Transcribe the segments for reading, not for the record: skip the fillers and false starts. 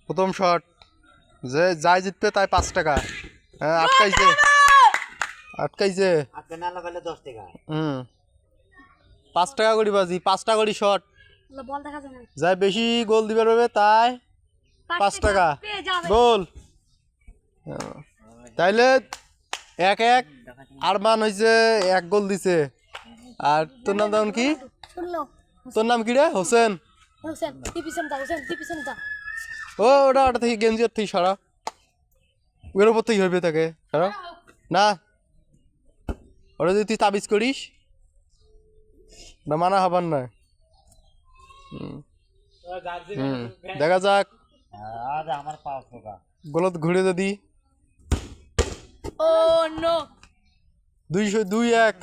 প্রথম শট যে যাই জিতবে তাই 5 টাকা। হ্যাঁ আটকাইছে আটকাইছে। 5 টাকা করে বাজি, 5 টাকা করে শট। যাই বেশি গোল দিবে পারবে তাই 5 টাকা গোল। তাইলে 1-1। আরমান হয়েছে 1 গোল দিছে। আর তোর নাম তখন কি? তোর নাম কি রে? হোসেন। ও ওটা ওটা থেকে গেঞ্জির থেকে সরা, ওর উপর থেকে হইবে তাকে সরা না। ওটা যদি তুই তাবিজ করিস না মানা হবার না। দেখা যাক গোলত ঘুরে যদি 2-1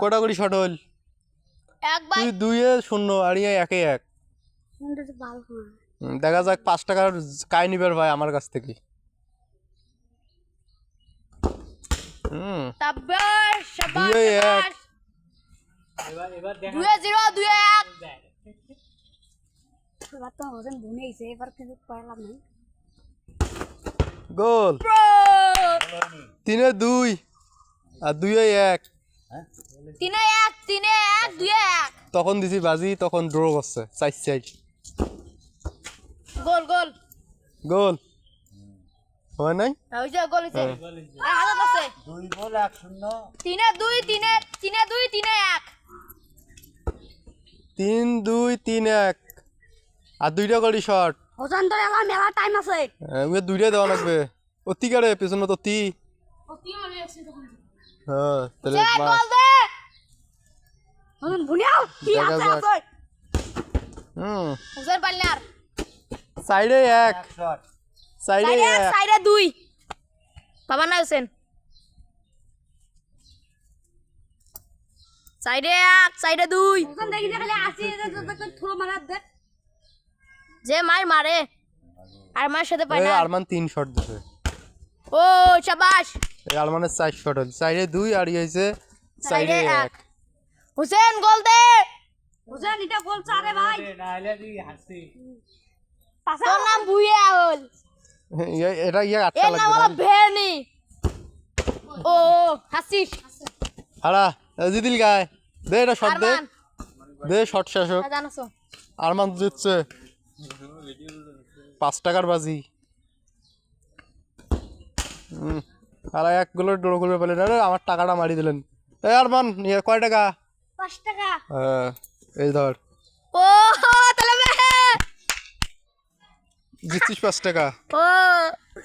কটা করি শট হল? তুই 2-0 আর 1-1। দেখা যাক 5 টাকার কাই নিবার ভাই আমার কাছ থেকে। গোল 3-2 আর 2-1। তখন দিছি বাজি, তখন ড্র করছে 4-4। গোল গোল গোল হয় নাই? ওই যে গোল হইছে। আর হাতত আছে 2 গোল 1-0। 3-2 3-2 3-1 3-2-3-1 আর 2টা করি শট। হোসেন তো এলা মেলা টাইম আছে। ওই 2টা দেওয়া লাগবে। অতি কারে পেছনে তো তি। অতি মানে আছে তখন। হ্যাঁ তাহলে গোল দে হোসেন ভুনিয়াও কি আছে আছে। হোসেন পালনার সাইডে 1 শট। সাইডে 1 সাইডে 2 বাবা না হোসেন সাইডে 1 সাইডে 2 হোসেন দেখি খালি আসি যে থ্রো মারার দে যে মার মারে আর মার সাথে পায় না। আরমান 3 শট দিছে। ও শাবাশ। এই আরমানের 4 শট হল। সাইডে 2 আর হইছে সাইডে 1। হোসেন গোল দে হোসেন এটা গোল চারে ভাই নাইলে দি হাসি। তোর নাম ভুইয়া হল। এটা ইয়া আটটা এর নাম হলো লাগবে। ভেনি। ও হাসিস হারা জিদিল গায় দে এটা শট দে। দে শট শেষ হোক। জানাছো আরমান জিতছে 5 টাকার বাজি। আর 1 গোলের ড্র করবে বলেন। আরে আমার টাকাটা মারি দিলেন। এই আরমান কয় টাকা? 5 টাকা। হ্যাঁ এই ধর ও তাহলে জিতছিস 5 টাকা। ও